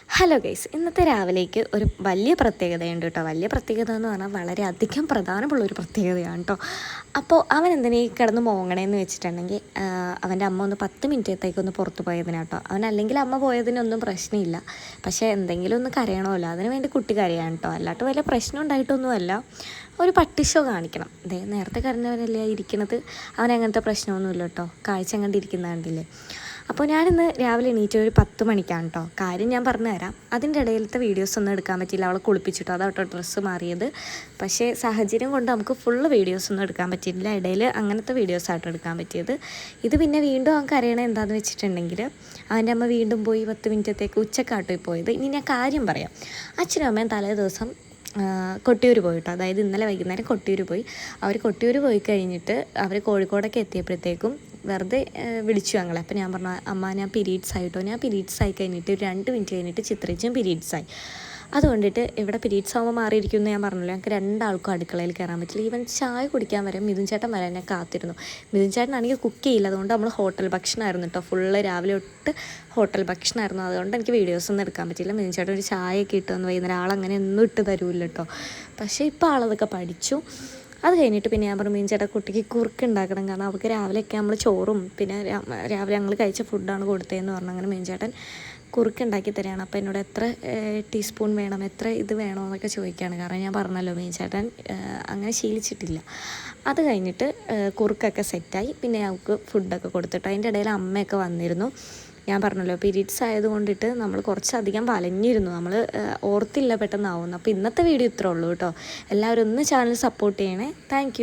Hello guys, ഇന്നത്തെ രാവിലേക്ക് ഒരു വലിയ പ്രത്യേകതയുണ്ട് കേട്ടോ. വലിയ പ്രത്യേകത എന്ന് പറഞ്ഞാൽ വളരെയധികം പ്രധാനമുള്ളൊരു പ്രത്യേകതയാണ് കേട്ടോ. അപ്പോൾ അവൻ എന്തിനീ കിടന്ന് മോങ്ങണേന്ന് വെച്ചിട്ടുണ്ടെങ്കിൽ അവൻ്റെ അമ്മ ഒന്ന് 10 മിനിറ്റത്തേക്കൊന്ന് പുറത്ത് പോയതിനാട്ടോ. അവനല്ലെങ്കിൽ അമ്മ പോയതിനൊന്നും പ്രശ്നമില്ല, പക്ഷേ എന്തെങ്കിലും ഒന്ന് കരയണമല്ലോ, അതിന് വേണ്ടി കുട്ടി കരയാണ് കേട്ടോ. അല്ലാണ്ട് വലിയ പ്രശ്നം ഉണ്ടായിട്ടൊന്നുമല്ല, ഒരു പട്ടിഷോ കാണിക്കണം. അതെ, നേരത്തെ കരഞ്ഞവനല്ലേ ഇരിക്കണത്, അവനങ്ങനത്തെ പ്രശ്നമൊന്നുമില്ല കേട്ടോ. കാഴ്ച കണ്ടിരിക്കുന്ന കണ്ടില്ലേ. അപ്പോൾ ഞാനിന്ന് രാവിലെ എണീറ്റ് ഒരു 10 മണിക്കാണ് കേട്ടോ. കാര്യം ഞാൻ പറഞ്ഞു തരാം. അതിൻ്റെ ഇടയിലത്തെ വീഡിയോസ് ഒന്നും എടുക്കാൻ പറ്റിയില്ല, അവളെ കുളിപ്പിച്ചിട്ടോ അതാട്ടോ ഡ്രസ്സ് മാറിയത്. പക്ഷേ സാഹചര്യം കൊണ്ട് നമുക്ക് ഫുള്ള് വീഡിയോസ് ഒന്നും എടുക്കാൻ പറ്റിയില്ല. ഇടയിൽ അങ്ങനത്തെ വീഡിയോസായിട്ട് എടുക്കാൻ പറ്റിയത്. ഇത് പിന്നെ വീണ്ടും അവൻ കരയണത് എന്താണെന്ന് വെച്ചിട്ടുണ്ടെങ്കിൽ, അവൻ്റെ അമ്മ വീണ്ടും പോയി 10 മിനിറ്റത്തേക്ക് ഉച്ചക്കാട്ടോ പോയത്. ഇനി ഞാൻ കാര്യം പറയാം. അച്ഛനും അമ്മയും തലേ ദിവസം കൊട്ടിയൂർ പോയിട്ടോ. അതായത് ഇന്നലെ വൈകുന്നേരം കൊട്ടിയൂർ പോയി. അവർ കൊട്ടിയൂർ പോയി കഴിഞ്ഞിട്ട് അവർ കോഴിക്കോടൊക്കെ എത്തിയപ്പോഴത്തേക്കും വെറുതെ വിളിച്ചു ഞങ്ങളെ. അപ്പോൾ ഞാൻ പറഞ്ഞു, അമ്മ ഞാൻ പീരീഡ്സ് ആയിട്ടോ. ഞാൻ പീരീഡ്സ് ആയി കഴിഞ്ഞിട്ട് 2 മിനിറ്റ് കഴിഞ്ഞിട്ട് ചിത്രച്ചും പീരീഡ്സ് ആയി. അതുകൊണ്ടിട്ട് ഇവിടെ പീരീഡ്സ് ആകുമ്പോൾ മാറിയിരിക്കുമെന്ന് ഞാൻ പറഞ്ഞല്ലോ. ഞങ്ങൾക്ക് രണ്ടാൾക്കും അടുക്കളയിൽ കയറാൻ പറ്റില്ല. ഈവൻ ചായ കുടിക്കാൻ വരെ മിഥുൻ ചേട്ടൻ വരെ എന്നെ കാത്തിരുന്നു. മിഥുൻ ചേട്ടനാണെങ്കിൽ കുക്ക് ചെയ്യില്ല, അതുകൊണ്ട് നമ്മൾ ഹോട്ടൽ ഭക്ഷണമായിരുന്നു കേട്ടോ. ഫുള്ള് രാവിലെ തൊട്ട് ഹോട്ടൽ ഭക്ഷണമായിരുന്നു. അതുകൊണ്ട് എനിക്ക് വീഡിയോസൊന്നും എടുക്കാൻ പറ്റില്ല. മിഥുൻ ചേട്ടൻ ഒരു ചായയൊക്കെ ഇട്ടുവന്ന് വൈകുന്നേരം, ആളങ്ങനെ ഒന്നും ഇട്ട് തരൂല്ല കേട്ടോ. പക്ഷേ ഇപ്പോൾ ആളതൊക്കെ പഠിച്ചു. അത് കഴിഞ്ഞിട്ട് പിന്നെ ഞാൻ പറഞ്ഞു, മീൻ ചേട്ടാ കുട്ടിക്ക് കുറുക്ക് ഉണ്ടാക്കണം, കാരണം അവൾക്ക് രാവിലെയൊക്കെ നമ്മൾ ചോറും പിന്നെ രാവിലെ ഞങ്ങൾ കഴിച്ച ഫുഡാണ് കൊടുത്തതെന്ന് പറഞ്ഞു. അങ്ങനെ മീൻ ചേട്ടൻ കുറുക്ക് ഉണ്ടാക്കി തരികയാണ്. അപ്പോൾ എന്നോട് എത്ര ടീസ്പൂൺ വേണം, എത്ര ഇത് വേണോ എന്നൊക്കെ ചോദിക്കുകയാണ്. കാരണം ഞാൻ പറഞ്ഞല്ലോ, മീൻ ചേട്ടൻ അങ്ങനെ ശീലിച്ചിട്ടില്ല. അത് കഴിഞ്ഞിട്ട് കുറുക്കൊക്കെ സെറ്റായി. പിന്നെ ഞങ്ങൾക്ക് ഫുഡൊക്കെ കൊടുത്തിട്ട് അതിൻ്റെ ഇടയിൽ അമ്മയൊക്കെ വന്നിരുന്നു. ഞാൻ പറഞ്ഞല്ലോ, പീരീഡ്സ് ആയതുകൊണ്ടിട്ട് നമ്മൾ കുറച്ചധികം വലഞ്ഞിരുന്നു, നമ്മൾ ഓർത്തില്ല പെട്ടെന്നാവുന്നു. അപ്പോൾ ഇന്നത്തെ വീഡിയോ ഇത്രേ ഉള്ളൂ കേട്ടോ. എല്ലാവരും ഒന്ന് ചാനൽ സപ്പോർട്ട് ചെയ്യണേ. താങ്ക്